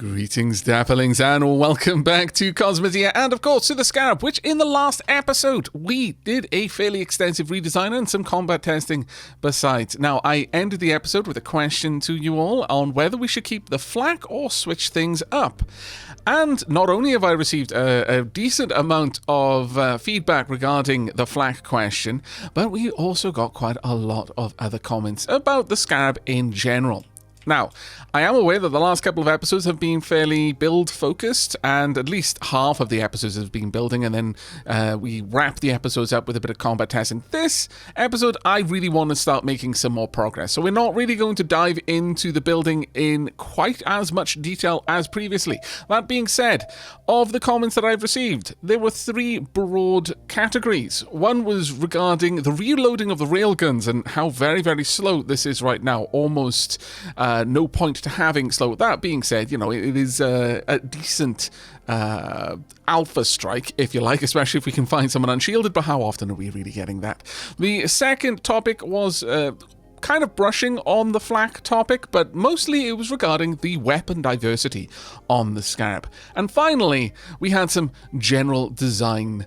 Greetings, Dapperlings, and welcome back to Cosmoteer, and of course to the Scarab, which in the last episode we did a fairly extensive redesign and some combat testing besides. Now, I ended the episode with a question to you all on whether we should keep the flak or switch things up. And not only have I received a decent amount of feedback regarding the flak question, but we also got quite a lot of other comments about the Scarab in general. Now, I am aware that the last couple of episodes have been fairly build-focused, and at least half of the episodes have been building, and then we wrap the episodes up with a bit of combat testing. This episode, I really want to start making some more progress, so we're not really going to dive into the building in quite as much detail as previously. That being said, of the comments that I've received, there were three broad categories. One was regarding the reloading of the railguns and how very, very slow this is right now, almost no point to having slow. That being said, you know, it is a decent alpha strike, if you like, especially if we can find someone unshielded, but how often are we really getting that? The second topic was kind of brushing on the flak topic, but mostly it was regarding the weapon diversity on the Scarab. And finally, we had some general design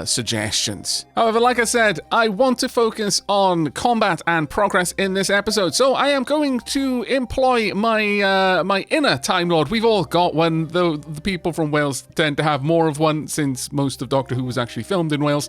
suggestions. However, like I said, I want to focus on combat and progress in this episode, so I am going to employ my my inner Time Lord. We've all got one, though the people from Wales tend to have more of one, since most of Doctor Who was actually filmed in Wales.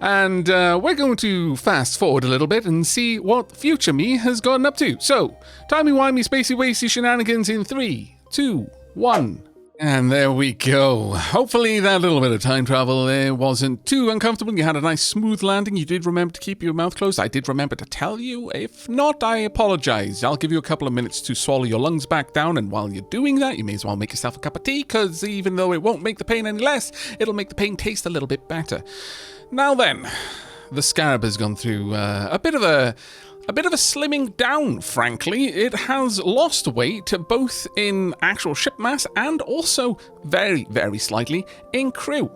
And we're going to fast forward a little bit and see what future me has gotten up to. So, timey-wimey, spacey-wacy shenanigans in 3, 2, 1. And there we go. Hopefully that little bit of time travel there wasn't too uncomfortable. You had a nice smooth landing. You did remember to keep your mouth closed. I did remember to tell you. If not, I apologize. I'll give you a couple of minutes to swallow your lungs back down, and while you're doing that, you may as well make yourself a cup of tea, because even though it won't make the pain any less, it'll make the pain taste a little bit better. Now then, the Scarab has gone through a bit of a slimming down, frankly. It has lost weight, both in actual ship mass and also very, very slightly in crew.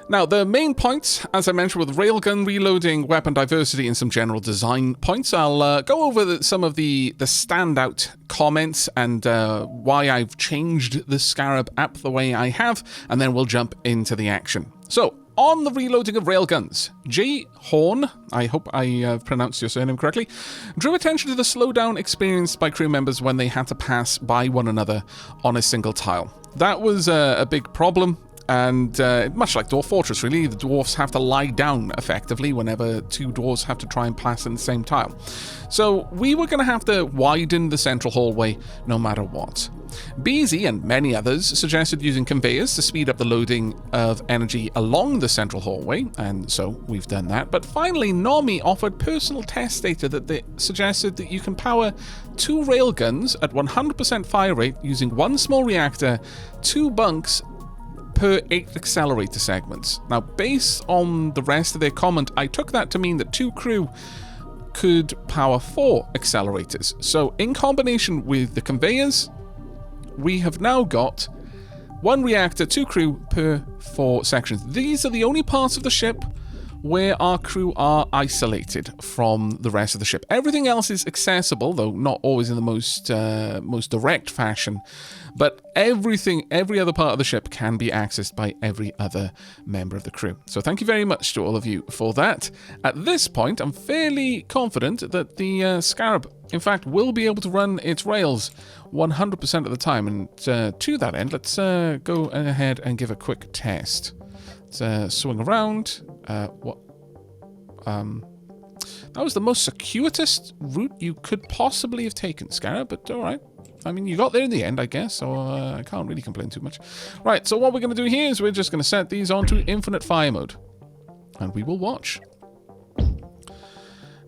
Now, the main points, as I mentioned, with railgun reloading, weapon diversity, and some general design points. I'll go over some of the standout comments and why I've changed the Scarab app the way I have, and then we'll jump into the action. So, on the reloading of railguns, J. Horn, I hope I pronounced your surname correctly, drew attention to the slowdown experienced by crew members when they had to pass by one another on a single tile. That was a big problem, and much like Dwarf Fortress, really, the dwarfs have to lie down effectively whenever two dwarves have to try and pass in the same tile. So we were going to have to widen the central hallway no matter what. Beezy and many others suggested using conveyors to speed up the loading of energy along the central hallway, and so we've done that. But finally, Nomi offered personal test data that they suggested that you can power 2 railguns at 100% fire rate using 1 small reactor, 2 bunks per 8 accelerator segments. Now, based on the rest of their comment, I took that to mean that 2 crew could power 4 accelerators. So in combination with the conveyors, we have now got 1 reactor, 2 crew per 4 sections. These are the only parts of the ship where our crew are isolated from the rest of the ship. Everything else is accessible, though not always in the most direct fashion. But every other part of the ship can be accessed by every other member of the crew. So thank you very much to all of you for that. At this point, I'm fairly confident that the Scarab, in fact, will be able to run its rails 100% of the time. And to that end, let's go ahead and give a quick test. Let's swing around. That was the most circuitous route you could possibly have taken, Scarab, but alright. I mean, you got there in the end, I guess, so I can't really complain too much. Right, so what we're going to do here is we're just going to set these onto infinite fire mode. And we will watch.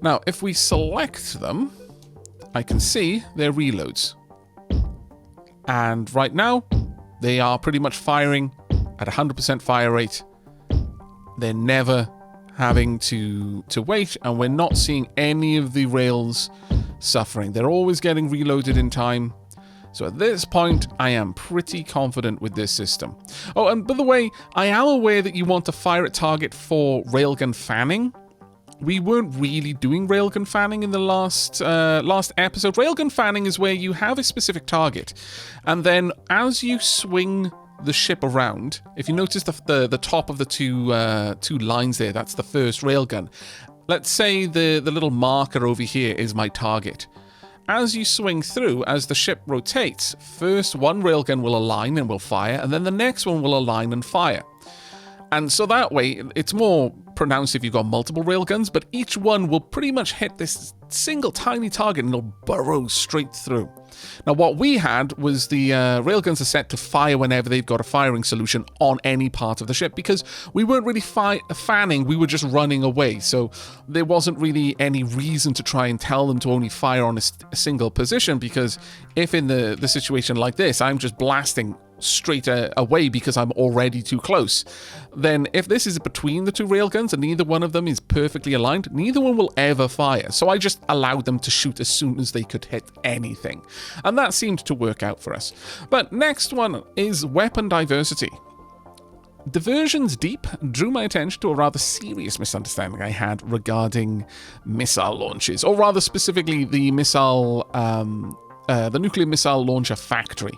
Now, if we select them, I can see their reloads. And right now, they are pretty much firing at 100% fire rate. They're never having to wait, and we're not seeing any of the rails suffering. They're always getting reloaded in time. So at this point, I am pretty confident with this system. Oh, and by the way, I am aware that you want to fire at target for railgun fanning. we weren't really doing railgun fanning in the last episode. Railgun fanning is where you have a specific target, and then as you swing the ship around, if you notice the top of the two lines there, that's the first railgun. Let's say the little marker over here is my target. As you swing through, as the ship rotates, first one railgun will align and will fire, and then the next one will align and fire. And so that way, it's more pronounced if you've got multiple railguns, but each one will pretty much hit this single tiny target and it'll burrow straight through. Now, what we had was the railguns are set to fire whenever they've got a firing solution on any part of the ship, because we weren't really fanning, we were just running away. So there wasn't really any reason to try and tell them to only fire on a single position, because if in the situation like this, I'm just blasting straight away because I'm already too close, then if this is between the two railguns and neither one of them is perfectly aligned, neither one will ever fire. So I just allowed them to shoot as soon as they could hit anything. And that seemed to work out for us. But next one is weapon diversity. Diversions Deep drew my attention to a rather serious misunderstanding I had regarding missile launches, or rather specifically the nuclear missile launcher factory.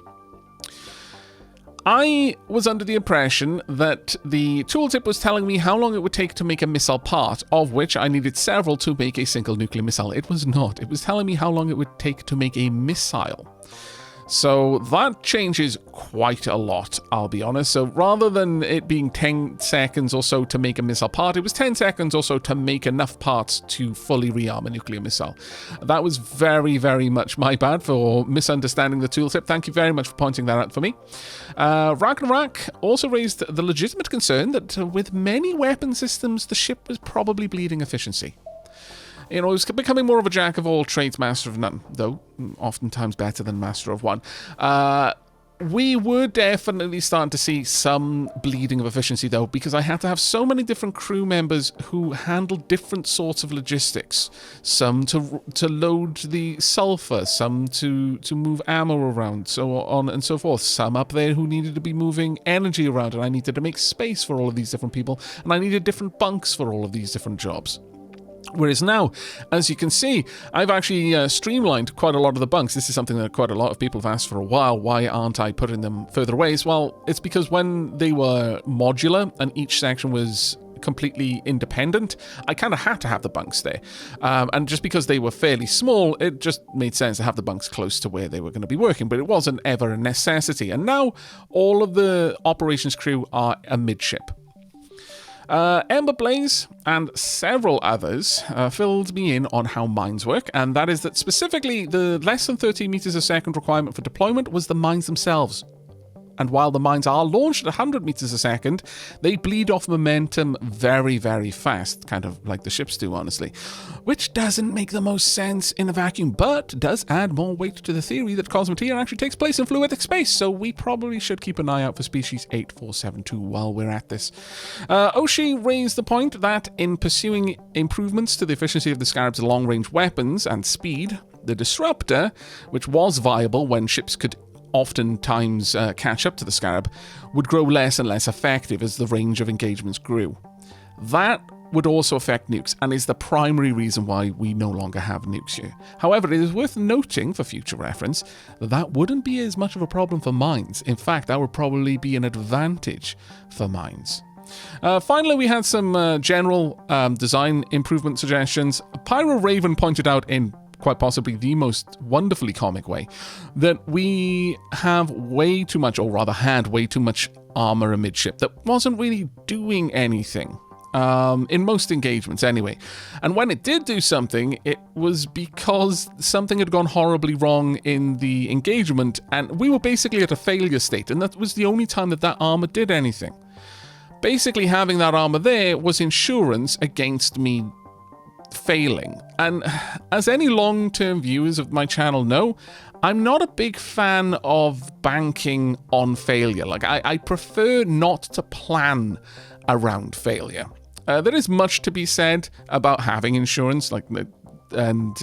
I was under the impression that the tooltip was telling me how long it would take to make a missile part, of which I needed several to make a single nuclear missile. It was not. It was telling me how long it would take to make a missile. So that changes quite a lot, I'll be honest. So rather than it being 10 seconds or so to make a missile part, it was 10 seconds or so to make enough parts to fully rearm a nuclear missile. That was very, very much my bad for misunderstanding the tooltip. Thank you very much for pointing that out for me. Ragnarok also raised the legitimate concern that with many weapon systems, the ship was probably bleeding efficiency. You know, it was becoming more of a jack of all trades, master of none, though oftentimes better than master of one. We were definitely starting to see some bleeding of efficiency, though, because I had to have so many different crew members who handled different sorts of logistics. Some to load the sulfur, some to move ammo around, so on and so forth. Some up there who needed to be moving energy around, and I needed to make space for all of these different people, and I needed different bunks for all of these different jobs. Whereas now, as you can see, I've actually streamlined quite a lot of the bunks. This is something that quite a lot of people have asked for a while. Why aren't I putting them further away? Well, it's because when they were modular and each section was completely independent, I kind of had to have the bunks there. And just because they were fairly small, it just made sense to have the bunks close to where they were going to be working, but it wasn't ever a necessity. And now all of the operations crew are amidship. Ember Blaze and several others filled me in on how mines work, and that is that specifically the less than 13 meters a second requirement for deployment was the mines themselves. And while the mines are launched at 100 meters a second, they bleed off momentum very, very fast, kind of like the ships do, honestly. Which doesn't make the most sense in a vacuum, but does add more weight to the theory that Cosmoteer actually takes place in fluidic space, so we probably should keep an eye out for species 8472 while we're at this. Oshi raised the point that in pursuing improvements to the efficiency of the Scarab's long-range weapons and speed, the Disruptor, which was viable when ships could oftentimes catch up to the Scarab, would grow less and less effective as the range of engagements grew. That would also affect nukes, and is the primary reason why we no longer have nukes here. However, it is worth noting, for future reference, that that wouldn't be as much of a problem for mines. In fact, that would probably be an advantage for mines. Finally, we had some general design improvement suggestions. Pyro Raven pointed out in quite possibly the most wonderfully comic way, that we have way too much, or rather had way too much armor amidship that wasn't really doing anything. In most engagements anyway. And when it did do something, it was because something had gone horribly wrong in the engagement, and we were basically at a failure state, and that was the only time that that armor did anything. Basically, having that armor there was insurance against me failing. And as any long-term viewers of my channel know, I'm not a big fan of banking on failure. Like, I prefer not to plan around failure. There is much to be said about having insurance, like and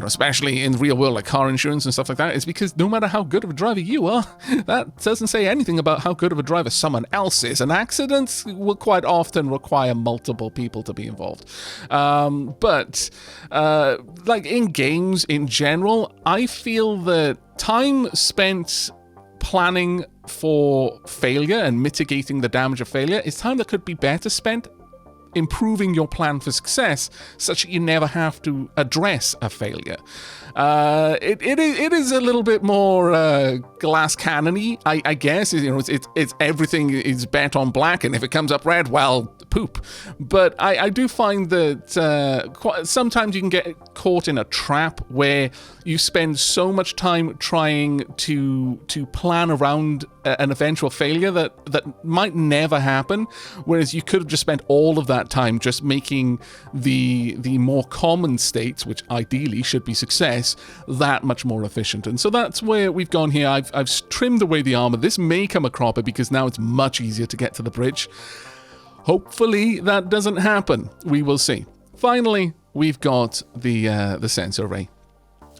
especially in the real world, like car insurance and stuff like that, is because no matter how good of a driver you are, that doesn't say anything about how good of a driver someone else is. And accidents will quite often require multiple people to be involved. But like in games in general, I feel that time spent planning for failure and mitigating the damage of failure is time that could be better spent improving your plan for success, such that you never have to address a failure. It is a little bit more glass cannon-y, I guess. It's everything is bet on black, and if it comes up red, well, poop. But I do find that sometimes you can get caught in a trap where you spend so much time trying to plan around an eventual failure that might never happen, whereas you could have just spent all of that time just making the more common states, which ideally should be success, that much more efficient. And so that's where we've gone here. I've trimmed away the armor. This may come a cropper because now it's much easier to get to the bridge. Hopefully that doesn't happen. We will see. Finally, we've got the sensor array.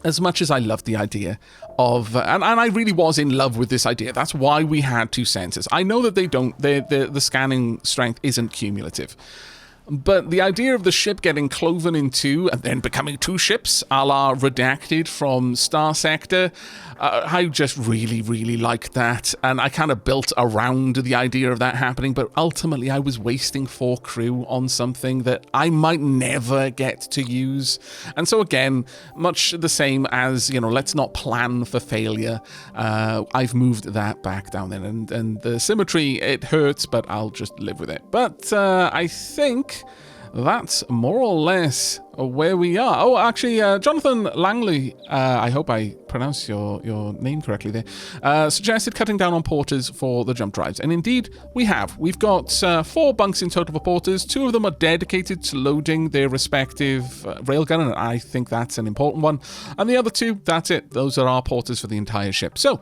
As much as I love the idea of, and I really was in love with this idea, that's why we had two sensors. I know that the scanning strength isn't cumulative. But the idea of the ship getting cloven in two and then becoming two ships, a la Redacted from Star Sector, I just really, really liked that. And I kind of built around the idea of that happening. But ultimately, I was wasting 4 crew on something that I might never get to use. And so again, much the same as, let's not plan for failure. I've moved that back down there. And the symmetry, it hurts, but I'll just live with it. But I think that's more or less where we are. Oh, actually, Jonathan Langley, I hope I pronounced your name correctly there, suggested cutting down on porters for the jump drives. And indeed, we have. We've got 4 bunks in total for porters. 2 of them are dedicated to loading their respective railgun, and I think that's an important one. And the other 2, that's it. Those are our porters for the entire ship. So,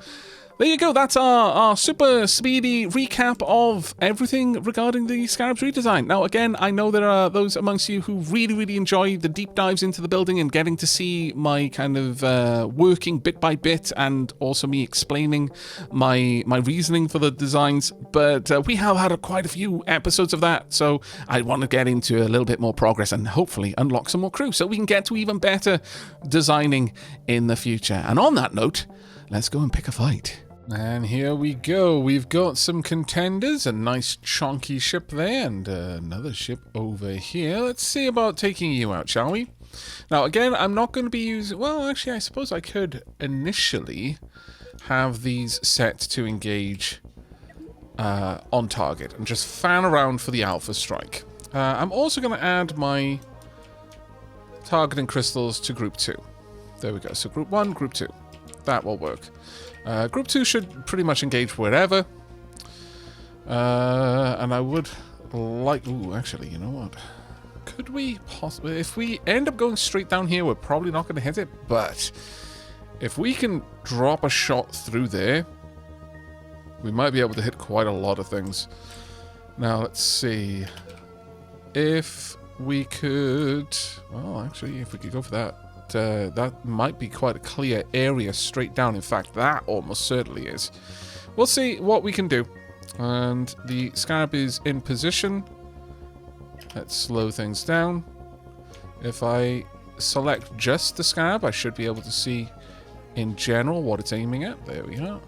there you go. That's our super speedy recap of everything regarding the Scarab's redesign. Now, again, I know there are those amongst you who really, really enjoy the deep dives into the building and getting to see my kind of working bit by bit, and also me explaining my reasoning for the designs. But we have had quite a few episodes of that, so I want to get into a little bit more progress and hopefully unlock some more crew so we can get to even better designing in the future. And on that note, let's go and pick a fight. And here we go. We've got some contenders, a nice chunky ship there, and another ship over here. Let's see about taking you out, shall we? Now, again, I'm not going to be using... Well, actually, I suppose I could initially have these set to engage on target and just fan around for the Alpha Strike. I'm also going to add my targeting crystals to Group 2. There we go. So Group 1, Group 2. That will work. Group 2 should pretty much engage wherever. And I would like... Ooh, actually, you know what? Could we possibly... If we end up going straight down here, we're probably not going to hit it. But if we can drop a shot through there, we might be able to hit quite a lot of things. Now, let's see. If we could... Well, actually, if we could go for that. That might be quite a clear area straight down. In fact, that almost certainly is. We'll see what we can do. And the Scarab is in position. Let's slow things down. If I select just the Scarab, I should be able to see in general what it's aiming at. There we are.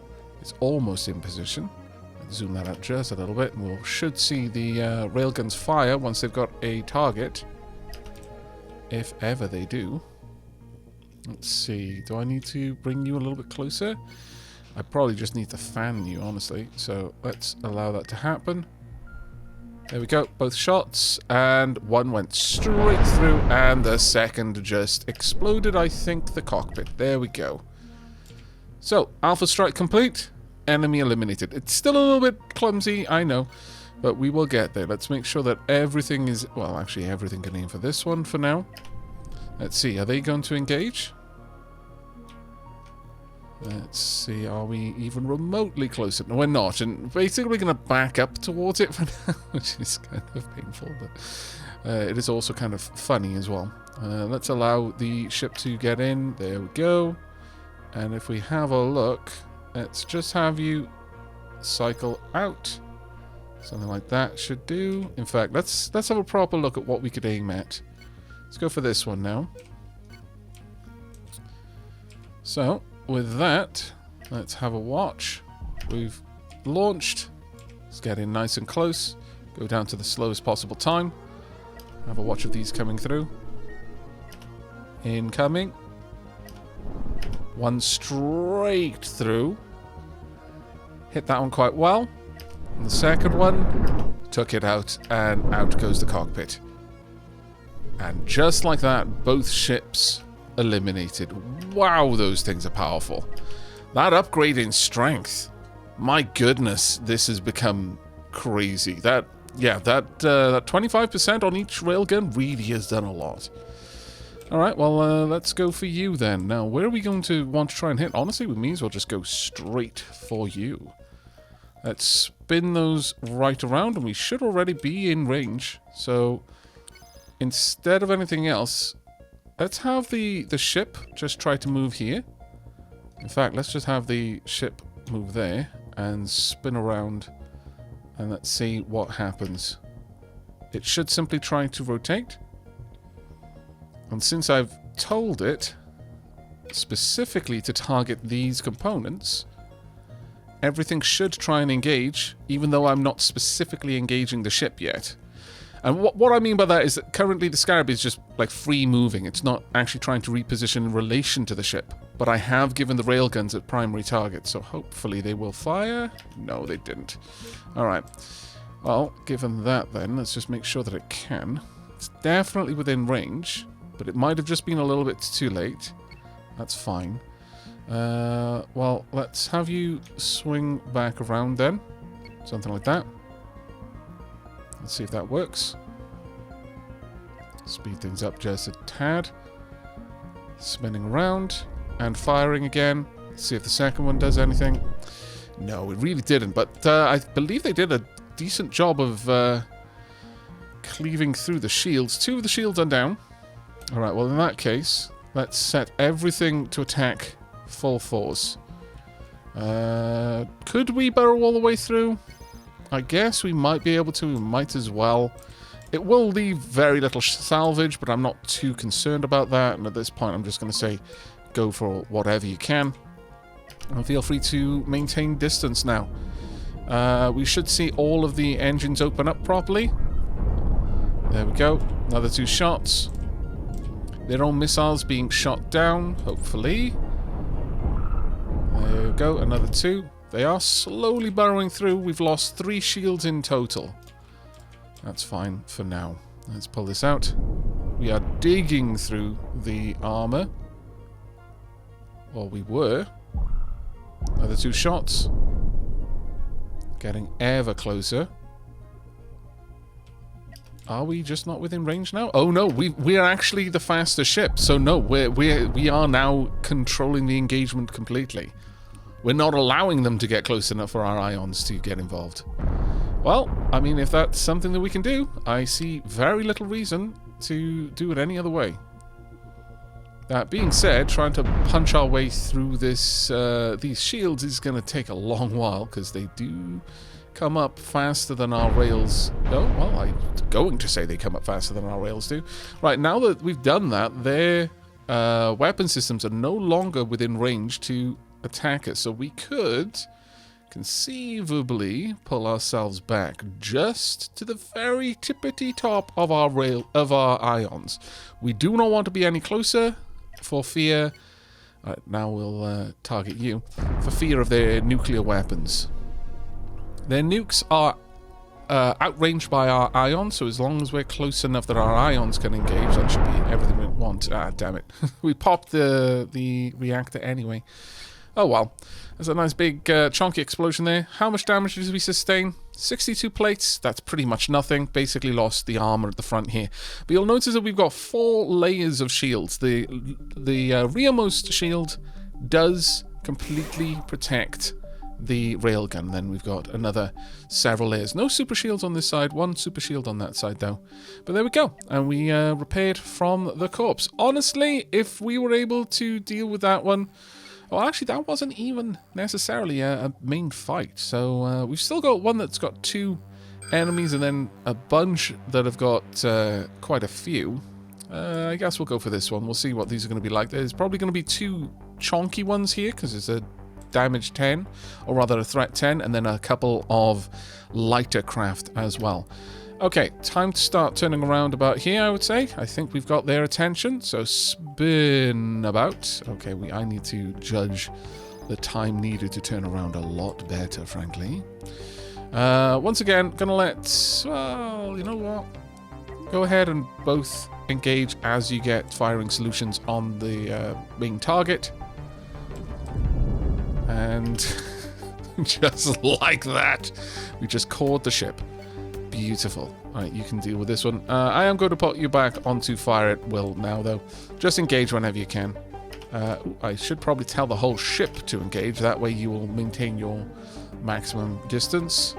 It's almost in position. Let's zoom that out just a little bit. And we should see the railguns fire once they've got a target. If ever they do. Let's see, do I need to bring you a little bit closer? I probably just need to fan you, honestly. So let's allow that to happen. There we go, both shots. And one went straight through, and the second just exploded, I think, the cockpit. There we go. So, Alpha Strike complete. Enemy eliminated. It's still a little bit clumsy, I know. But we will get there. Let's make sure that everything is... Well, actually, everything can aim for this one for now. Let's see, are they going to engage? Let's see, are we even remotely close? No, we're not, and basically we're going to back up towards it for now, which is kind of painful, but It is also kind of funny as well. Let's allow the ship to get in. There we go. And if we have a look, let's just have you cycle out. Something like that should do. In fact, let's have a proper look at what we could aim at. Let's go for this one now. So, with that, let's have a watch. We've launched. Let's get in nice and close. Go down to the slowest possible time. Have a watch of these coming through. Incoming. One straight through. Hit that one quite well. And the second one took it out, and out goes the cockpit. And just like that, both ships eliminated. Wow, those things are powerful. That upgrade in strength. My goodness, this has become crazy. That 25% on each railgun really has done a lot. Alright, well, let's go for you then. Now, where are we going to want to try and hit? Honestly, we may as well just go straight for you. Let's spin those right around, and we should already be in range. So, instead of anything else, let's have the ship just try to move here. In fact, let's just have the ship move there and spin around, and let's see what happens. It should simply try to rotate. And since I've told it specifically to target these components, everything should try and engage, even though I'm not specifically engaging the ship yet. And what I mean by that is that currently the Scarab is just like free moving. It's not actually trying to reposition in relation to the ship. But I have given the railguns a primary target, so hopefully they will fire. No, they didn't. Alright. Well, given that then, let's just make sure that it can. It's definitely within range, but it might have just been a little bit too late. That's fine. Well, let's have you swing back around then. Something like that. Let's see if that works. Speed things up just a tad. Spinning around and firing again. Let's see if the second one does anything. No, it really didn't, but I believe they did a decent job of cleaving through the shields. Two of the shields are down. Alright, well in that case, let's set everything to attack full force. Could we burrow all the way through? I guess we might be able to. We might as well. It will leave very little salvage, but I'm not too concerned about that. And at this point, I'm just going to say, go for whatever you can. And feel free to maintain distance now. We should see all of the engines open up properly. There we go. Another 2 shots. Their own missiles being shot down, hopefully. There we go. Another 2. They are slowly burrowing through. We've lost 3 shields in total. That's fine for now. Let's pull this out. We are digging through the armor. Or we were. Another 2 shots. Getting ever closer. Are we just not within range now? Oh no, we are actually the faster ship. So no, we are now controlling the engagement completely. We're not allowing them to get close enough for our ions to get involved. Well, I mean, if that's something that we can do, I see very little reason to do it any other way. That being said, trying to punch our way through this these shields is going to take a long while, because they do come up faster than our rails. Oh, well, I'm going to say they come up faster than our rails do. Right, now that we've done that, their weapon systems are no longer within range to attack us, so we could conceivably pull ourselves back just to the very tippity top of our ions. We do not want to be any closer for fear. Right, now we'll target you for fear of their nuclear weapons. Their nukes are outranged by our ions, so as long as we're close enough that our ions can engage, that should be everything we want. Ah, damn it. We popped the reactor anyway. Oh well. There's a nice big chunky explosion there. How much damage did we sustain? 62 plates. That's pretty much nothing. Basically lost the armor at the front here. But you'll notice that we've got 4 layers of shields. The rearmost shield does completely protect the railgun. Then we've got another several layers. No super shields on this side, one super shield on that side though. But there we go, and we repaired from the corpse. Honestly, if we were able to deal with that one, well, actually that wasn't even necessarily a main fight. So we've still got one that's got 2 enemies and then a bunch that have got quite a few. I guess we'll go for this one. We'll see what these are going to be like. There's probably going to be 2 chonky ones here because it's a damage 10, or rather a threat 10, and then a couple of lighter craft as well. Okay, time to start turning around about here, I would say. I think we've got their attention, so spin about. Okay, I need to judge the time needed to turn around a lot better, frankly. Once again, gonna let, well, you know what? Go ahead and both engage as you get firing solutions on the main target. And just like that, we just caught the ship. Beautiful. Alright, you can deal with this one. I am going to put you back onto fire at will now, though. Just engage whenever you can. I should probably tell the whole ship to engage. That way you will maintain your maximum distance.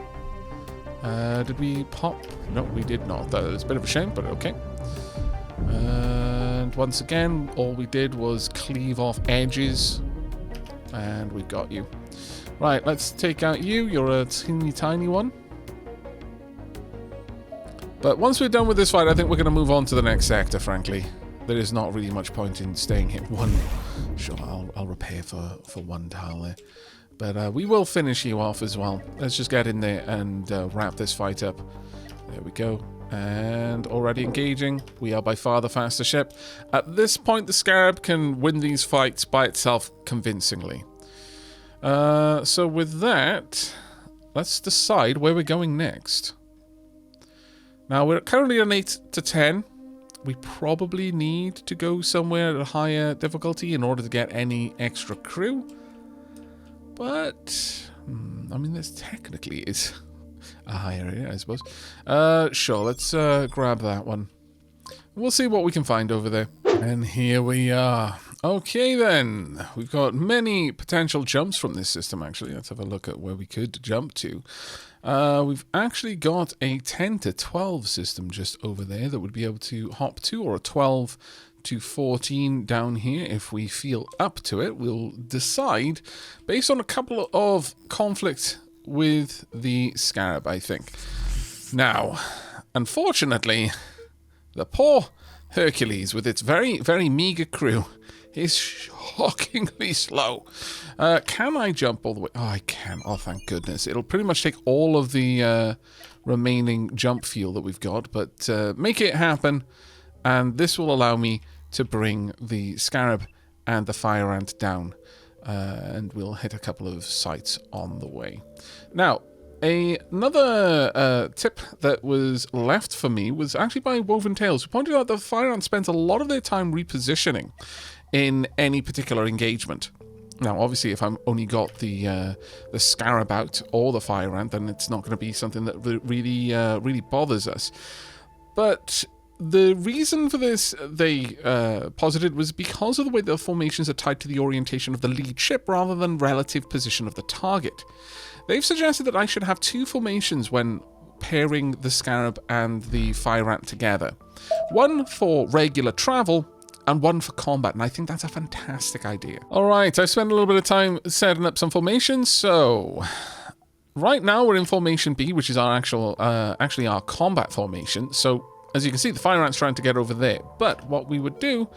Did we pop? No, we did not. That is a bit of a shame, but okay. And once again, all we did was cleave off edges. And we got you. Right, let's take out you. You're a teeny tiny one. But once we're done with this fight, I think we're going to move on to the next sector, frankly. There is not really much point in staying here. Sure, I'll repair for 1 tile there. But we will finish you off as well. Let's just get in there and wrap this fight up. There we go. And already engaging. We are by far the faster ship. At this point, the Scarab can win these fights by itself convincingly. So with that, let's decide where we're going next. Now, we're currently on 8 to 10. We probably need to go somewhere at a higher difficulty in order to get any extra crew. But, I mean, this technically is a higher area, I suppose. Sure, let's grab that one. We'll see what we can find over there. And here we are. Okay, then. We've got many potential jumps from this system, actually. Let's have a look at where we could jump to. We've actually got a 10 to 12 system just over there that would be able to hop to, or a 12 to 14 down here if we feel up to it. We'll decide based on a couple of conflicts with the Scarab, I think. Now, unfortunately, the poor Hercules with its very, very meager crew is shockingly slow. Can I jump all the way? Oh, I can. Oh, thank goodness. It'll pretty much take all of the remaining jump fuel that we've got, but make it happen, and this will allow me to bring the Scarab and the Fire Ant down, and we'll hit a couple of sites on the way. Now, another tip that was left for me was actually by Woven Tales, who pointed out that Fire Ant spends a lot of their time repositioning in any particular engagement. Now, obviously, if I'm only got the Scarab out or the Fire Ant, then it's not going to be something that really bothers us. But the reason for this, they posited, was because of the way the formations are tied to the orientation of the lead ship rather than relative position of the target. They've suggested that I should have 2 formations when pairing the Scarab and the Fire Ant together. One for regular travel, and one for combat, and I think that's a fantastic idea. Alright, I've spent a little bit of time setting up some formations, so right now we're in Formation B, which is our actually our combat formation. So, as you can see, the Fire Ant's trying to get over there, but what we would do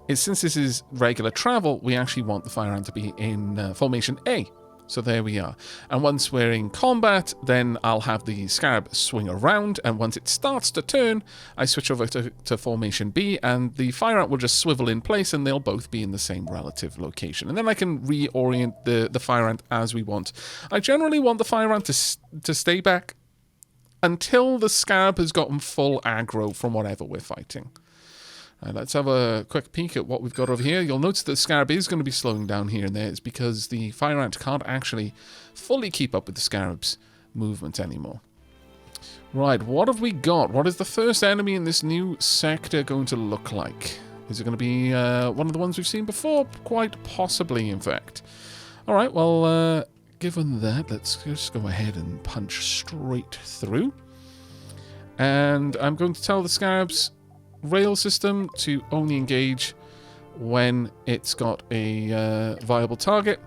is, since this is regular travel, we actually want the Fire Ant to be in Formation A. So there we are. And once we're in combat, then I'll have the Scarab swing around, and once it starts to turn, I switch over to Formation B, and the Fire Ant will just swivel in place, and they'll both be in the same relative location. And then I can reorient the Fire Ant as we want. I generally want the Fire Ant to stay back until the Scarab has gotten full aggro from whatever we're fighting. Let's have a quick peek at what we've got over here. You'll notice that the Scarab is going to be slowing down here and there. It's because the Fire Ant can't actually fully keep up with the Scarab's movement anymore. Right, what have we got? What is the first enemy in this new sector going to look like? Is it going to be one of the ones we've seen before? Quite possibly, in fact. Alright, well, given that, let's just go ahead and punch straight through. And I'm going to tell the Scarab's rail system to only engage when it's got a viable target.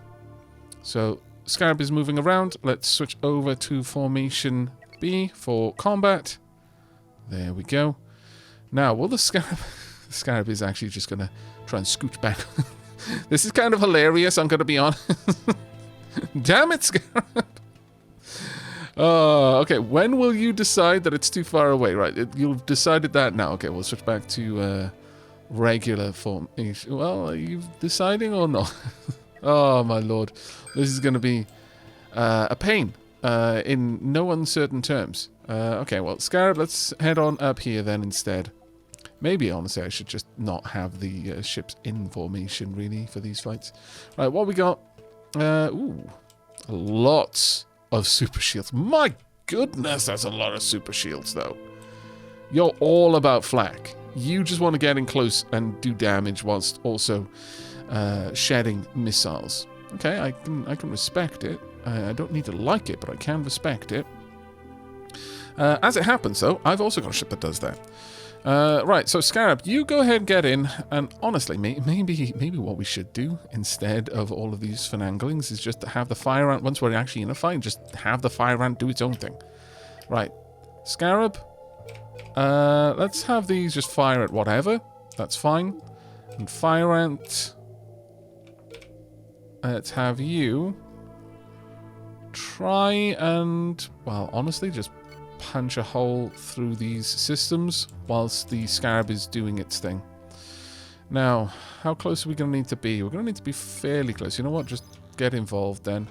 So Scarab is moving around. Let's switch over to formation B for combat. There we go. Now, will the Scarab... The Scarab is actually just going to try and scooch back. This is kind of hilarious, I'm going to be honest. Damn it, Scarab. Okay, when will you decide that it's too far away? Right, you've decided that now. Okay, we'll switch back to regular formation. Well, are you deciding or not? Oh, my lord. This is going to be a pain in no uncertain terms. Okay, well, Scarab, let's head on up here then instead. Maybe, honestly, I should just not have the ships in formation, really, for these fights. Right, what we got? Ooh, lots of super shields. My goodness, that's a lot of super shields, though. You're all about flak. You just want to get in close and do damage whilst also shedding missiles. Okay, I can respect it. I don't need to like it, but I can respect it. As it happens, though, I've also got a ship that does that. Right, so Scarab, you go ahead and get in, and honestly, maybe what we should do instead of all of these finanglings is just to have the fire ant, once we're actually in a fight, just have the fire ant do its own thing. Right, Scarab, let's have these just fire at whatever, that's fine. And fire ant, let's have you try and, well, honestly, just punch a hole through these systems whilst the Scarab is doing its thing. Now, how close are we going to need to be? We're going to need to be fairly close. You know what? Just get involved then.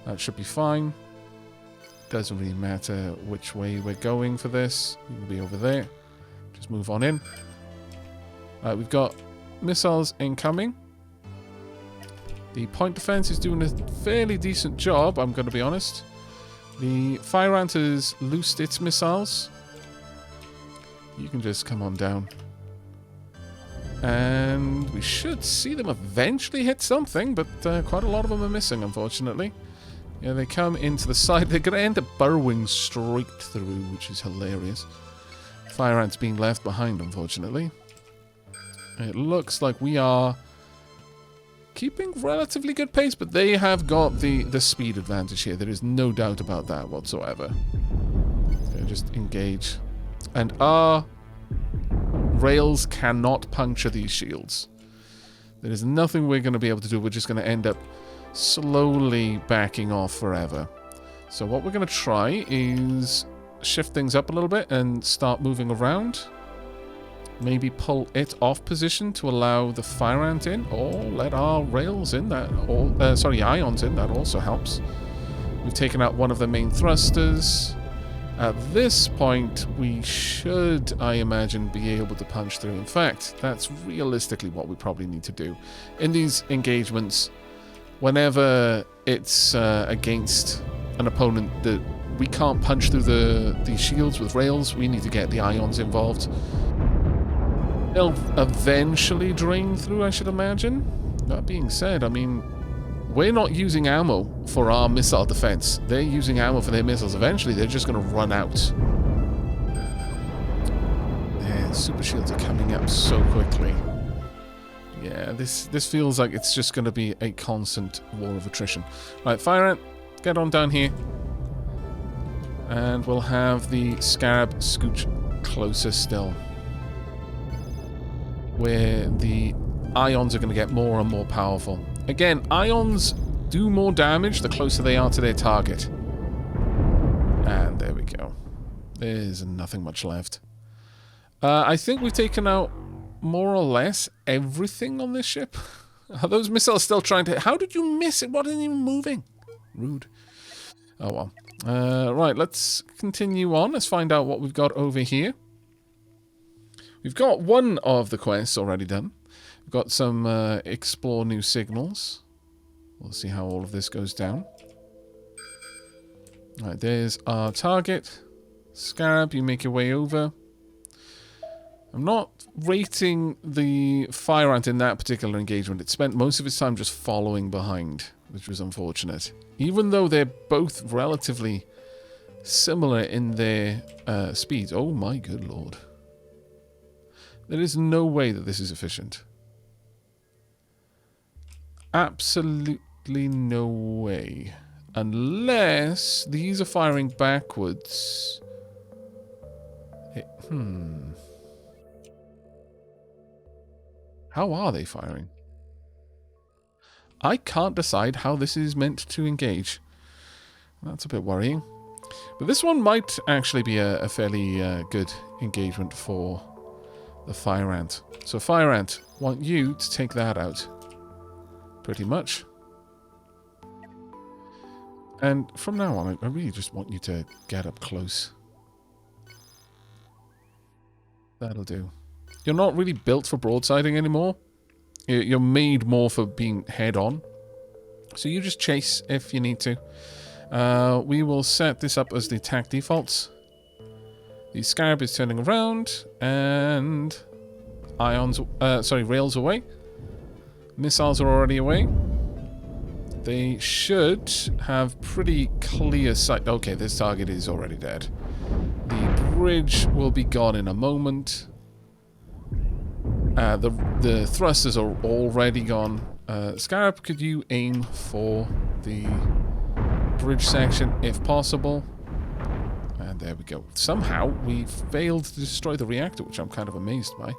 That should be fine. Doesn't really matter which way we're going for this. We'll be over there. Just move on in. Right, we've got missiles incoming. The point defense is doing a fairly decent job, I'm going to be honest. The fire ant has loosed its missiles. You can just come on down. And we should see them eventually hit something, but quite a lot of them are missing, unfortunately. Yeah, they come into the side. They're going to end up burrowing straight through, which is hilarious. Fire ant's being left behind, unfortunately. It looks like we are keeping relatively good pace, but they have got the speed advantage here. There is no doubt about that whatsoever. So just engage. And our rails cannot puncture these shields. There is nothing we're going to be able to do. We're just going to end up slowly backing off forever. So what we're going to try is shift things up a little bit and start moving around. Maybe pull it off position to allow the fire ant in, or let our rails in. That, or ions in. That also helps. We've taken out one of the main thrusters. At this point, we should, I imagine, be able to punch through. In fact, that's realistically what we probably need to do in these engagements. Whenever it's against an opponent that we can't punch through the shields with rails, we need to get the ions involved. They'll eventually drain through, I should imagine. That being said, I mean, we're not using ammo for our missile defense. They're using ammo for their missiles. Eventually, they're just going to run out. Yeah, super shields are coming up so quickly. Yeah, this feels like it's just going to be a constant war of attrition. Right, fire ant, get on down here. And we'll have the Scarab scooch closer still, where the ions are going to get more and more powerful. Again, ions do more damage the closer they are to their target. And there we go. There's nothing much left. I think we've taken out more or less everything on this ship. Are those missiles still trying to... How did you miss it? What isn't even moving? Rude. Oh well. Right, let's continue on. Let's find out what we've got over here. We've got one of the quests already done. We've got some explore new signals. We'll see how all of this goes down. Right, there's our target. Scarab, you make your way over. I'm not rating the fire ant in that particular engagement. It spent most of its time just following behind, which was unfortunate. Even though they're both relatively similar in their speeds. Oh my good lord. There is no way that this is efficient. Absolutely no way. Unless these are firing backwards. How are they firing? I can't decide how this is meant to engage. That's a bit worrying. But this one might actually be a fairly good engagement for the fire ant. So fire ant, want you to take that out. Pretty much. And from now on, I really just want you to get up close. That'll do. You're not really built for broadsiding anymore. You're made more for being head-on. So you just chase if you need to. We will set this up as the attack defaults. The scarab is turning around, and rails away. Missiles are already away. They should have pretty clear sight. Okay, this target is already dead. The bridge will be gone in a moment. The thrusters are already gone. Scarab, could you aim for the bridge section if possible? And there we go. Somehow we failed to destroy the reactor, which I'm kind of amazed by.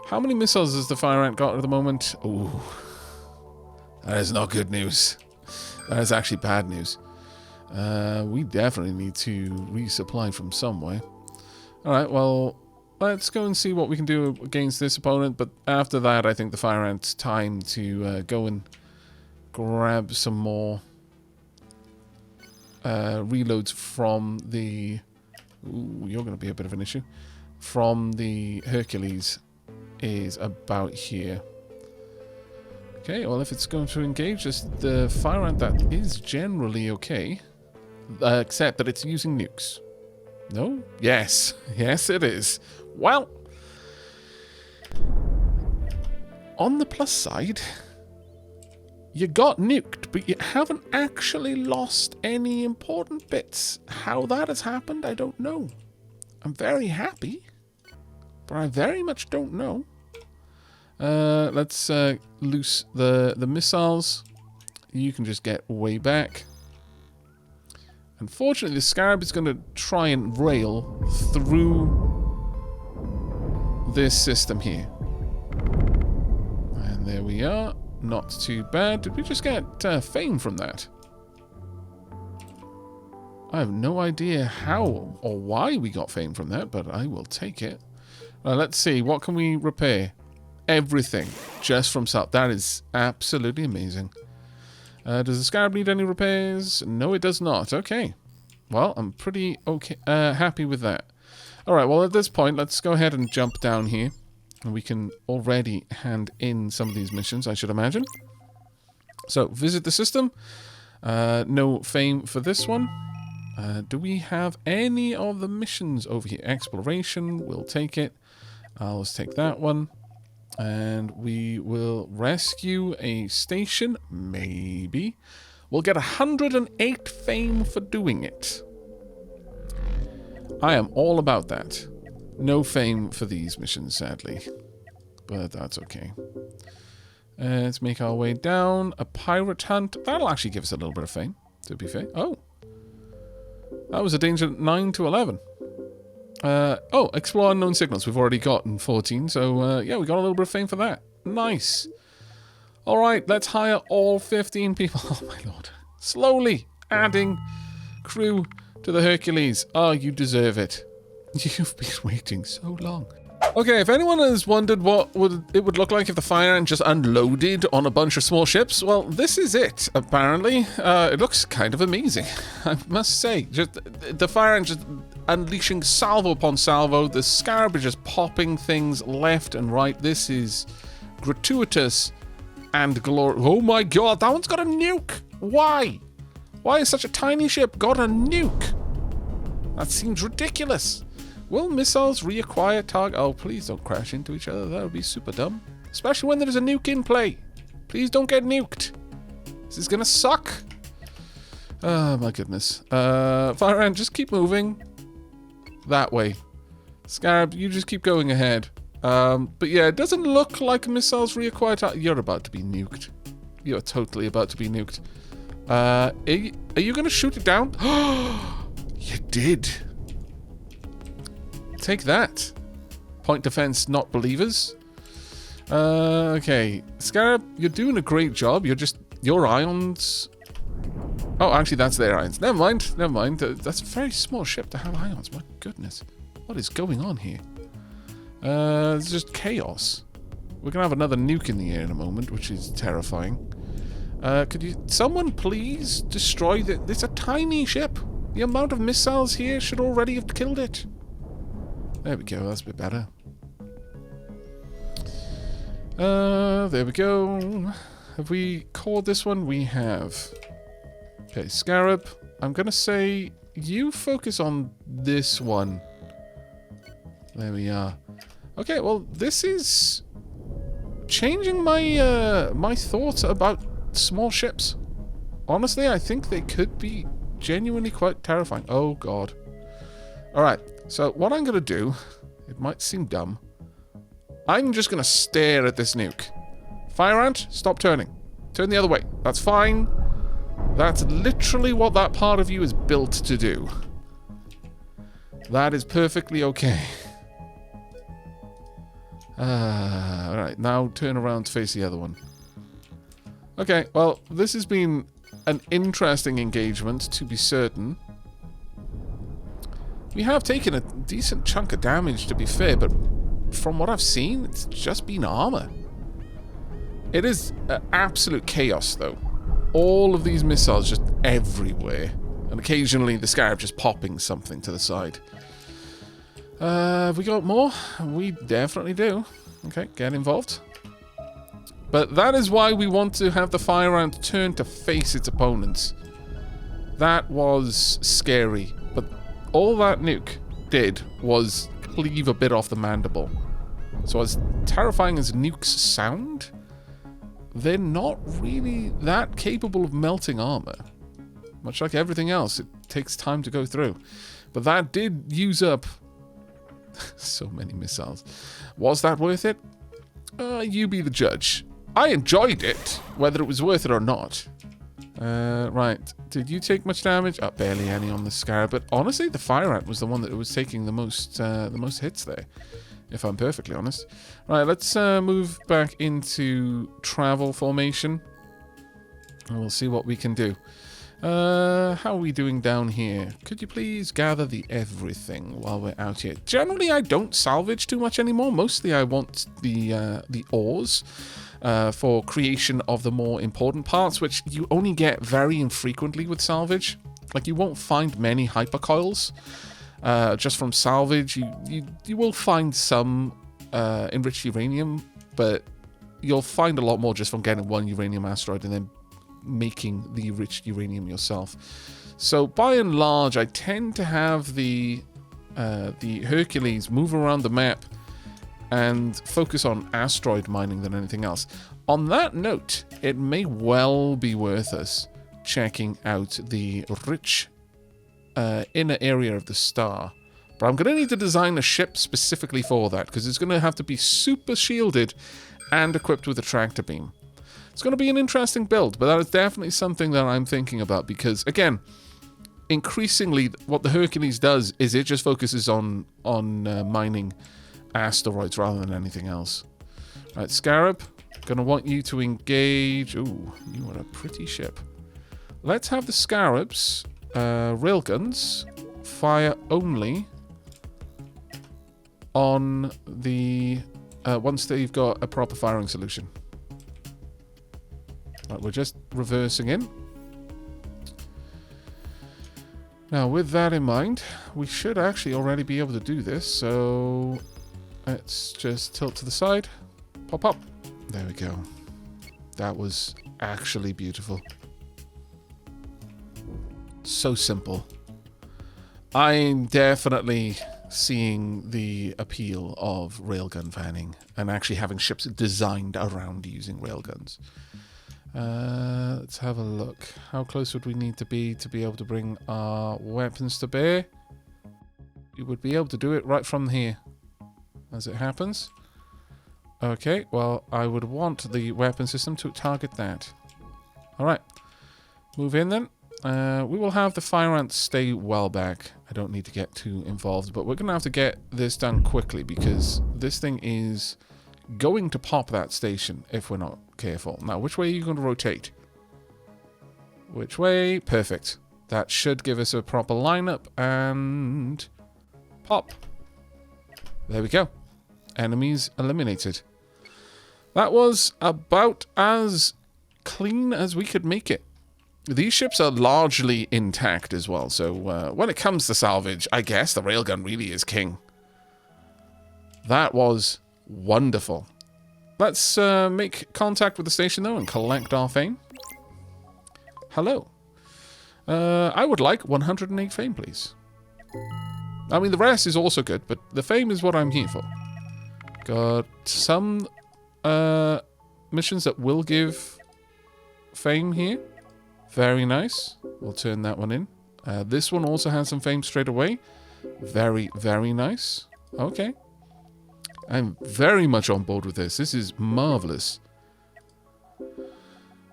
How many missiles has the fire ant got at the moment? Ooh, that is not good news. That is actually bad news. We definitely need to resupply from somewhere. Alright, well, let's go and see what we can do against this opponent. But after that, I think the fire ant's time to go and grab some more reloads from the... Ooh, you're going to be a bit of an issue. From the Hercules is about here. Okay, well, if it's going to engage us, the fire ant, that is generally okay. Except that it's using nukes. No? Yes. Yes, it is. Well, on the plus side, you got nuked, but you haven't actually lost any important bits. How that has happened, I don't know. I'm very happy, but I very much don't know. Let's loose the missiles. You can just get way back. Unfortunately, the Scarab is going to try and rail through this system here. And there we are. Not too bad. Did we just get fame from that? I have no idea how or why we got fame from that, but I will take it. Let's see. What can we repair? Everything. Just from salt. That is absolutely amazing. Does the Scarab need any repairs? No, it does not. Okay. Well, I'm pretty okay, happy with that. Alright, well, at this point, let's go ahead and jump down here. And we can already hand in some of these missions, I should imagine. So, visit the system. No fame for this one. Do we have any of the missions over here? Exploration, we'll take it. Let's take that one. And we will rescue a station, maybe. We'll get 108 fame for doing it. I am all about that. No fame for these missions, sadly. But that's okay. Let's make our way down. A pirate hunt. That'll actually give us a little bit of fame, to be fair. Oh. That was a danger 9 to 11. Oh, explore unknown signals. We've already gotten 14, so yeah, we got a little bit of fame for that. Nice. Alright, let's hire all 15 people. Oh my lord. Slowly adding crew to the Hercules. Oh, you deserve it. You've been waiting so long. Okay, if anyone has wondered what it would look like if the fire ant just unloaded on a bunch of small ships, well, this is it, apparently. It looks kind of amazing, I must say. Just the fire ant just unleashing salvo upon salvo. The Scarab is just popping things left and right. This is gratuitous and glorious. Oh my god, that one's got a nuke! Why? Why is such a tiny ship got a nuke? That seems ridiculous. Will missiles reacquire target? Oh, please don't crash into each other. That would be super dumb. Especially when there's a nuke in play. Please don't get nuked. This is gonna suck. Oh my goodness. Fire Ant, just keep moving. That way. Scarab, you just keep going ahead. But yeah, it doesn't look like a missile's reacquired. You're about to be nuked. You're totally about to be nuked. Are you gonna shoot it down? You did. Take that. Point defense, not believers. Okay. Scarab, you're doing a great job. Your ions... Oh, actually, that's their ions. Never mind. Never mind. That's a very small ship to have ions. My goodness. What is going on here? It's just chaos. We're going to have another nuke in the air in a moment, which is terrifying. Someone please destroy it's a tiny ship. The amount of missiles here should already have killed it. There we go. That's a bit better. There we go. Have we called this one? We have. Okay, Scarab. I'm going to say you focus on this one. There we are. Okay, well, this is changing my my thoughts about small ships. Honestly, I think they could be genuinely quite terrifying. Oh, God. Alright, so what I'm going to do, it might seem dumb, I'm just going to stare at this nuke. Fire Ant, stop turning. Turn the other way. That's fine. That's literally what that part of you is built to do. That is perfectly okay. Alright, now turn around to face the other one. Okay, well, this has been an interesting engagement, to be certain. We have taken a decent chunk of damage, to be fair, but from what I've seen, it's just been armor. It is absolute chaos, though. All of these missiles just everywhere. And occasionally the Scarab just popping something to the side. Have we got more? We definitely do. Okay, get involved. But that is why we want to have the Fire Ant turn to face its opponents. That was scary. But all that nuke did was cleave a bit off the mandible. So as terrifying as nukes sound, they're not really that capable of melting armor. Much like everything else, it takes time to go through. But that did use up so many missiles. Was that worth it? You be the judge. I enjoyed it, whether it was worth it or not. Right. Did you take much damage? Oh, barely any on the Scarab. But honestly, the Fire Ant was the one that was taking the most hits there, if I'm perfectly honest. Right, let's move back into travel formation. And we'll see what we can do. How are we doing down here? Could you please gather the everything while we're out here? Generally, I don't salvage too much anymore. Mostly, I want the ores for creation of the more important parts, which you only get very infrequently with salvage. Like, you won't find many hypercoils just from salvage. You will find some enriched uranium, but you'll find a lot more just from getting one uranium asteroid and then making the enriched uranium yourself. So by and large, I tend to have the Hercules move around the map and focus on asteroid mining than anything else. On that note, it may well be worth us checking out the rich inner area of the star. But I'm going to need to design a ship specifically for that, because it's going to have to be super shielded and equipped with a tractor beam. It's going to be an interesting build, but that is definitely something that I'm thinking about, because, again, increasingly what the Hercules does is it just focuses on mining asteroids rather than anything else. Right, Scarab, gonna want you to engage. Ooh, you are a pretty ship. Let's have the Scarabs, railguns, fire only on the once they've got a proper firing solution. Right, we're just reversing in. Now, with that in mind, we should actually already be able to do this, so let's just tilt to the side. Pop up. There we go. That was actually beautiful. So simple. I'm definitely seeing the appeal of railgun vanning and actually having ships designed around using railguns. Let's have a look. How close would we need to be able to bring our weapons to bear? We would be able to do it right from here, as it happens. Okay, well, I would want the weapon system to target that. Alright. Move in then. We will have the fire ants stay well back. I don't need to get too involved, but we're going to have to get this done quickly because this thing is going to pop that station if we're not careful. Now, which way are you going to rotate? Which way? Perfect. That should give us a proper lineup and pop. There we go. Enemies eliminated. That was about as clean as we could make it. These ships are largely intact as well, so when it comes to salvage, I guess the railgun really is king. That was wonderful. Let's make contact with the station, though, and collect our fame. Hello. I would like 108 fame, please. I mean, the rest is also good, but the fame is what I'm here for. Got some missions that will give fame here. Very nice. We'll turn that one in. This one also has some fame straight away. Very, very nice. Okay. I'm very much on board with this. This is marvelous.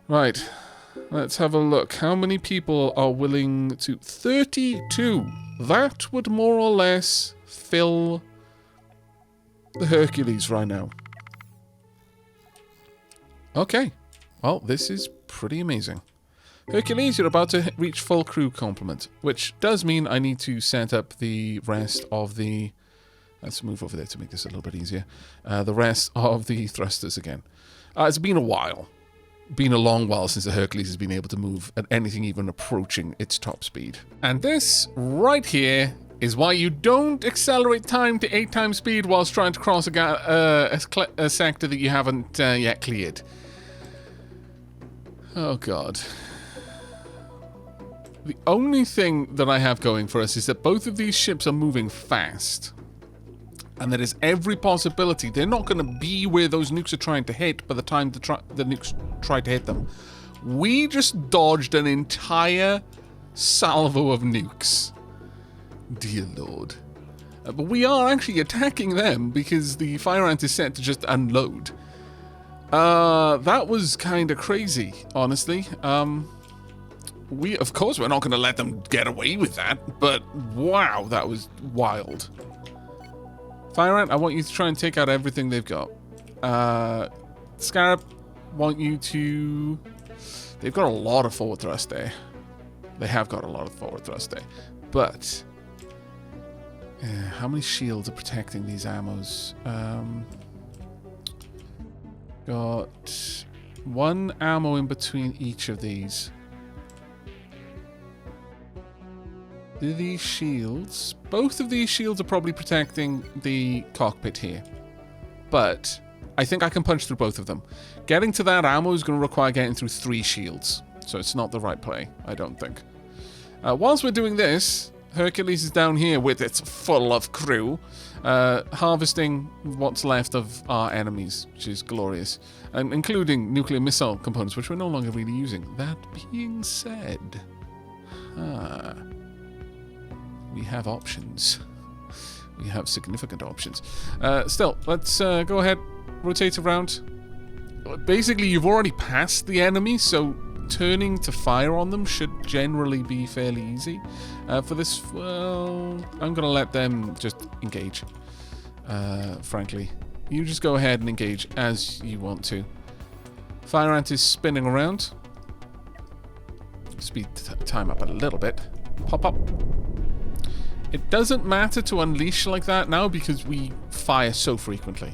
Right. Let's have a look. How many people are willing to... 32. That would more or less fill the Hercules right now. Okay. Well, this is pretty amazing. Hercules, you're about to reach full crew complement, which does mean I need to set up the rest of the... Let's move over there to make this a little bit easier. The rest of the thrusters again. It's been a while. Been a long while since the Hercules has been able to move at anything even approaching its top speed. And this right here is why you don't accelerate time to 8 times speed whilst trying to cross a sector that you haven't yet cleared. Oh god. The only thing that I have going for us is that both of these ships are moving fast. And there is every possibility they're not going to be where those nukes are trying to hit by the time the nukes try to hit them. We just dodged an entire salvo of nukes. Dear Lord. But we are actually attacking them because the fire ant is set to just unload. That was kind of crazy, honestly. Of course, we're not going to let them get away with that, but wow, that was wild. Fire ant, I want you to try and take out everything they've got. Scarab, want you to... They've got a lot of forward thrust there. They have got a lot of forward thrust there. But... how many shields are protecting these ammos? Got 1 ammo in between each of these. Do these shields... Both of these shields are probably protecting the cockpit here. But I think I can punch through both of them. Getting to that ammo is going to require getting through 3 shields. So it's not the right play, I don't think. Whilst we're doing this, Hercules is down here with its full of crew, harvesting what's left of our enemies, which is glorious. Including nuclear missile components, which we're no longer really using. That being said... we have options. We have significant options. Still, let's go ahead, rotate around. Basically, you've already passed the enemy, so turning to fire on them should generally be fairly easy. For this, well, I'm going to let them just engage, frankly. You just go ahead and engage as you want to. Fire ant is spinning around. Speed time up a little bit. Pop up. It doesn't matter to unleash like that now because we fire so frequently.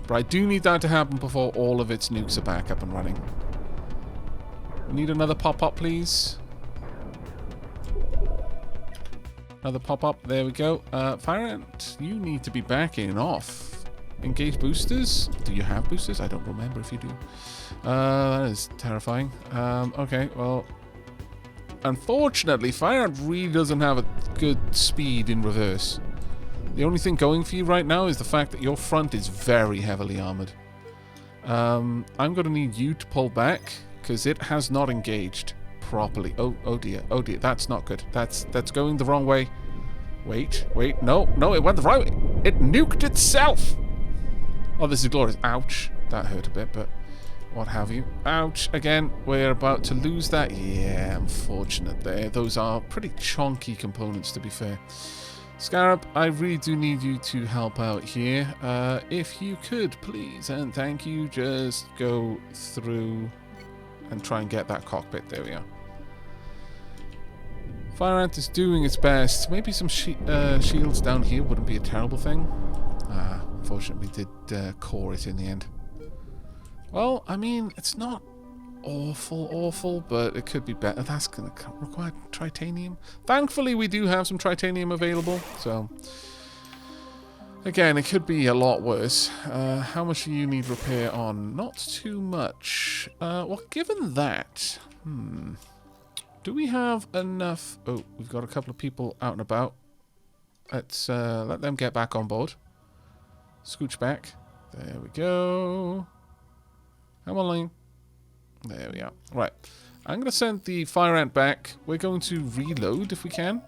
But I do need that to happen before all of its nukes are back up and running. We need another pop-up, please. Another pop-up. There we go. Fire ant, you need to be backing off. Engage boosters. Do you have boosters? I don't remember if you do. That is terrifying. Okay, well... Unfortunately, fire ant really doesn't have a good speed in reverse. The only thing going for you right now is the fact that your front is very heavily armored. I'm going to need you to pull back, because it has not engaged properly. Oh dear, that's not good. That's going the wrong way. Wait, no, it went the right way. It nuked itself. Oh, this is glorious. Ouch, that hurt a bit, but what have you. Ouch, again, we're about to lose that. Yeah, unfortunate there. Those are pretty chunky components, to be fair. Scarab, I really do need you to help out here. If you could, please, and thank you, just go through and try and get that cockpit. There we are. Fire Ant is doing its best. Maybe some shields down here wouldn't be a terrible thing. Unfortunately, we did core it in the end. Well, I mean, it's not awful, but it could be better. That's going to require titanium. Thankfully, we do have some titanium available, so... Again, it could be a lot worse. How much do you need repair on? Not too much. Well, given that... Do we have enough... Oh, we've got a couple of people out and about. Let's let them get back on board. Scooch back. There we go. Come on, Lane. There we are. Right. I'm going to send the Fire Ant back. We're going to reload if we can.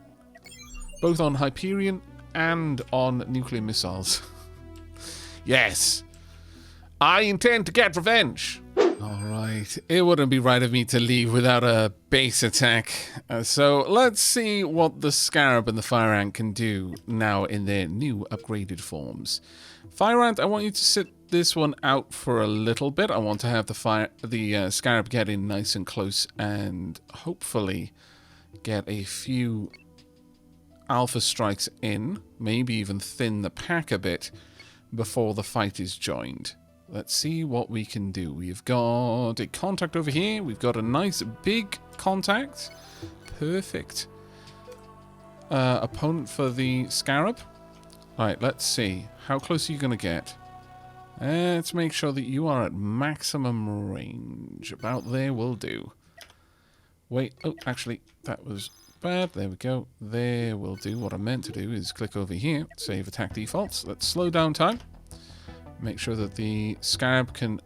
Both on Hyperion and on nuclear missiles. Yes! I intend to get revenge! Alright, it wouldn't be right of me to leave without a base attack. So let's see what the Scarab and the Fire Ant can do now in their new upgraded forms. Fire Ant, I want you to sit this one out for a little bit. I want to have the Scarab get in nice and close and hopefully get a few alpha strikes in, maybe even thin the pack a bit before the fight is joined. Let's see what we can do. We've got a contact over here. We've got a nice big contact. Perfect. Opponent for the Scarab. Alright, let's see. How close are you going to get? Let's make sure that you are at maximum range. About there will do. Wait. Oh, actually, that was bad. There we go. There will do. What I meant to do is click over here. Save attack defaults. Let's slow down time. Make sure that the Scarab can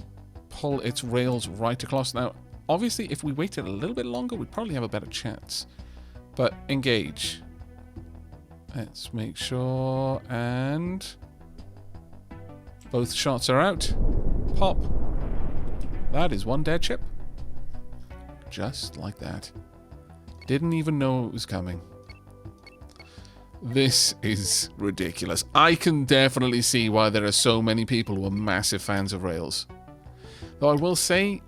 pull its rails right across. Now, obviously, if we waited a little bit longer, we'd probably have a better chance. But engage. Let's make sure. And both shots are out. Pop. That is one dead ship. Just like that. Didn't even know it was coming. This is ridiculous. I can definitely see why there are so many people who are massive fans of rails. Though I will say,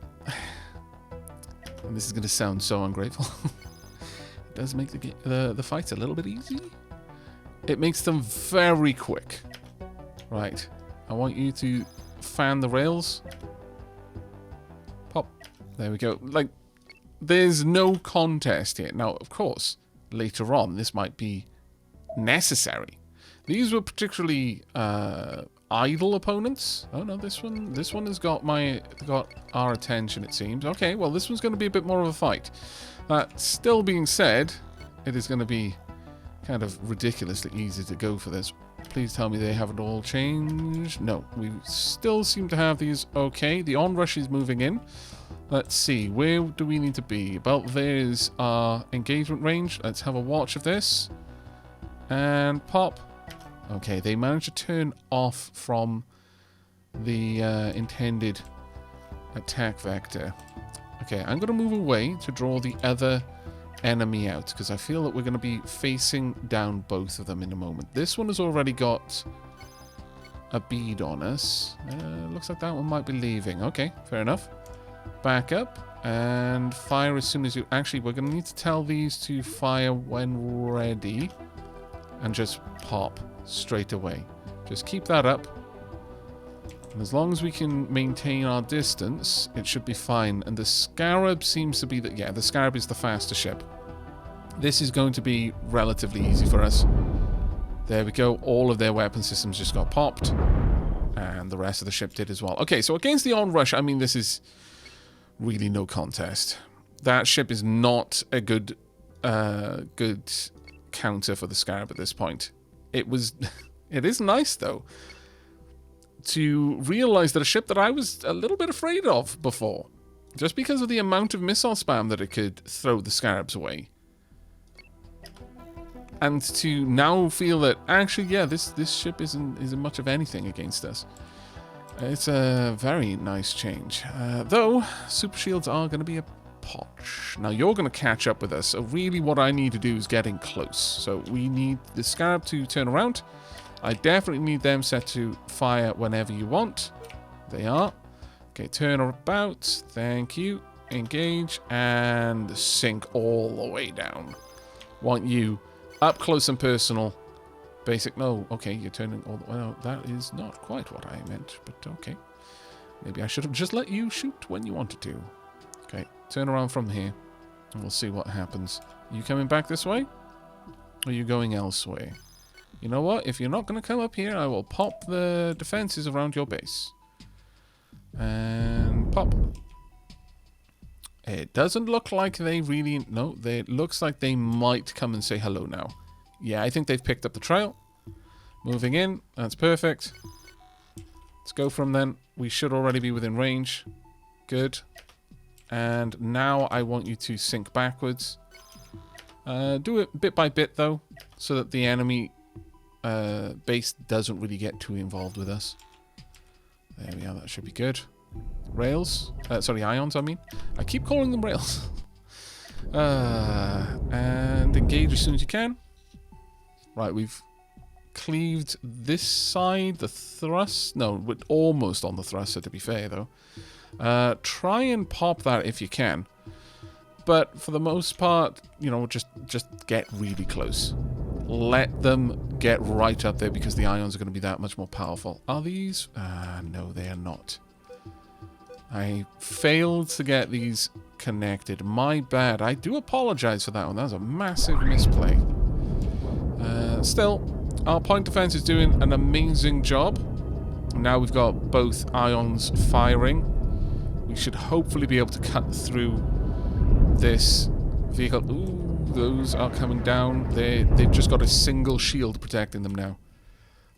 and this is going to sound so ungrateful, it does make the fights a little bit easy. It makes them very quick. Right. I want you to fan the rails. Pop. There we go. Like, there's no contest here. Now, of course, later on, this might be necessary. These were particularly idle opponents. Oh no, this one has got our attention, it seems. Okay, well, this one's going to be a bit more of a fight. That still being said, it is going to be kind of ridiculously easy to go for this. Please tell me they haven't all changed. No, we still seem to have these. Okay, the onrush is moving in. Let's see, where do we need to be? About there's our engagement range. Let's have a watch of this. And pop. Okay, they managed to turn off from the intended attack vector. Okay, I'm going to move away to draw the other enemy out, because I feel that we're going to be facing down both of them in a moment. This one has already got a bead on us. Looks like that one might be leaving. Okay, fair enough. Back up and fire as soon as you... Actually, we're going to need to tell these to fire when ready. And just pop straight away. Just keep that up. And as long as we can maintain our distance, it should be fine. And the Scarab seems to be the... Yeah, the Scarab is the faster ship. This is going to be relatively easy for us. There we go. All of their weapon systems just got popped. And the rest of the ship did as well. Okay, so against the onrush, I mean, this is really no contest. That ship is not a good counter for the Scarab at this point. It is nice, though, to realize that a ship that I was a little bit afraid of before Just because of the amount of missile spam that it could throw the scarabs away. And to now feel that, actually, yeah, this ship isn't much of anything against us. It's a very nice change. Though, super shields are going to be a potch. Now, you're going to catch up with us. So really what I need to do is get in close. So we need the scarab to turn around. I definitely need them set to fire whenever you want. They are. Okay, turn about. Thank you. Engage. And sink all the way down. Want you up close and personal. Basic. No, okay, you're turning all the way. Well, that is not quite what I meant, but okay. Maybe I should have just let you shoot when you wanted to. Okay, turn around from here, and we'll see what happens. You coming back this way? Or are you going elsewhere? You know what? If you're not going to come up here, I will pop the defenses around your base. And pop. It doesn't look like they really... No, it looks like they might come and say hello now. Yeah, I think they've picked up the trail. Moving in. That's perfect. Let's go from then. We should already be within range. Good. And now I want you to sink backwards. Do it bit by bit, though, so that the enemy base doesn't really get too involved with us. There we are. That should be good. Rails. Sorry, ions, I mean. I keep calling them rails. And engage as soon as you can. Right, we've cleaved this side, the thrust. No, we're almost on the thruster, to be fair, though. Try and pop that if you can. But for the most part, you know, just get really close. Let them get right up there because the ions are going to be that much more powerful. Are these? No, they are not. I failed to get these connected. My bad. I do apologize for that one. That was a massive misplay. Still, our point defense is doing an amazing job. Now we've got both ions firing. We should hopefully be able to cut through this vehicle. Ooh, those are coming down. They've just got a single shield protecting them now.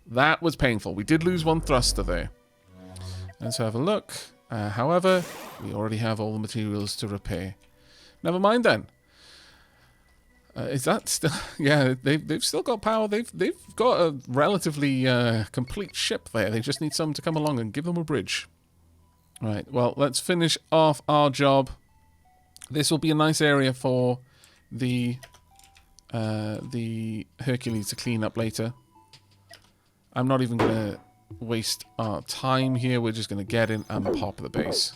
That was painful. We did lose one thruster there. Let's have a look. However, we already have all the materials to repair. Never mind then. Is that still... Yeah, they've still got power. They've got a relatively complete ship there. They just need someone to come along and give them a bridge. Right, well, let's finish off our job. This will be a nice area for the Hercules to clean up later. I'm not even going to waste our time here. We're just going to get in and pop the base.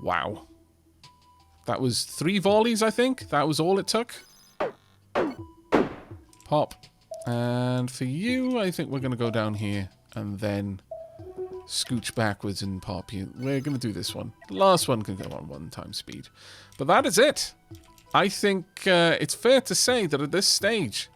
Wow. That was 3 volleys, I think. That was all it took. Pop. And for you, I think we're going to go down here and then scooch backwards and pop you. We're going to do this one. The last one can go on 1 time speed. But that is it. I think it's fair to say that at this stage,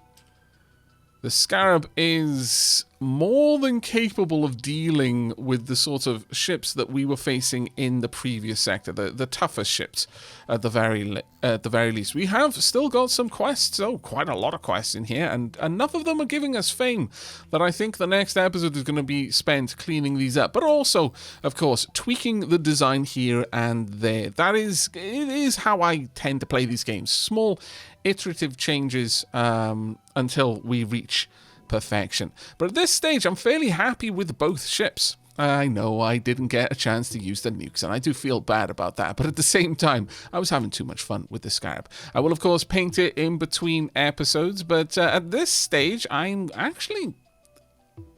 the Scarab is more than capable of dealing with the sort of ships that we were facing in the previous sector, the toughest ships at the very least. We have still got some quests, quite a lot of quests in here, and enough of them are giving us fame that I think the next episode is going to be spent cleaning these up, but also, of course, tweaking the design here and there. It is how I tend to play these games. Small iterative changes until we reach perfection. But at this stage, I'm fairly happy with both ships. I know I didn't get a chance to use the nukes, and I do feel bad about that, but at the same time, I was having too much fun with the Scarab. I will, of course, paint it in between episodes, but at this stage, I'm actually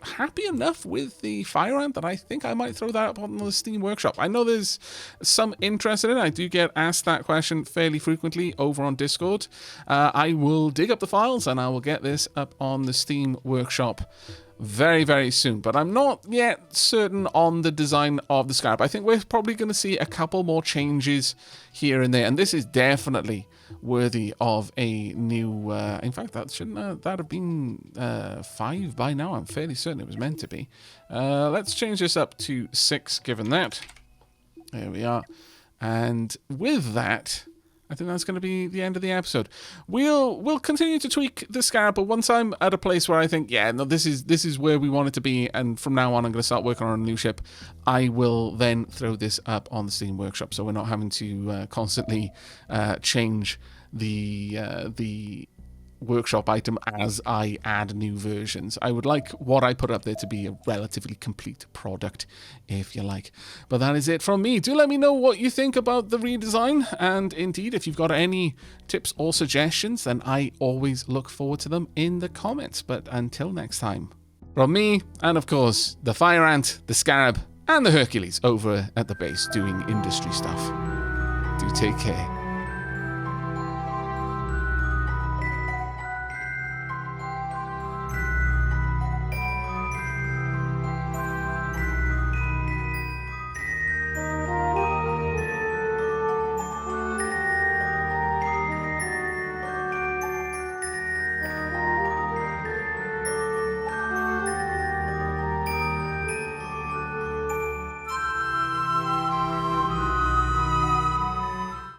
happy enough with the fire ant that I think I might throw that up on the Steam Workshop. I know there's some interest in it. I do get asked that question fairly frequently over on Discord. I will dig up the files and I will get this up on the Steam Workshop very, very soon. But I'm not yet certain on the design of the Scarab. I think we're probably going to see a couple more changes here and there. And this is definitely worthy of a new... in fact, that shouldn't that have been 5 by now? I'm fairly certain it was meant to be. Let's change this up to 6, given that. There we are. And with that, I think that's going to be the end of the episode. We'll continue to tweak the Scarab, but once I'm at a place where I think, yeah, no, this is where we want it to be, and from now on I'm going to start working on a new ship, I will then throw this up on the Steam Workshop, so we're not having to constantly change the workshop item as I add new versions. I would like what I put up there to be a relatively complete product, if you like. But that is it from me. Do let me know what you think about the redesign, and indeed, if you've got any tips or suggestions, then I always look forward to them in the comments. But until next time, from me, and of course, the Fire Ant, the Scarab, and the Hercules over at the base doing industry stuff. Do take care.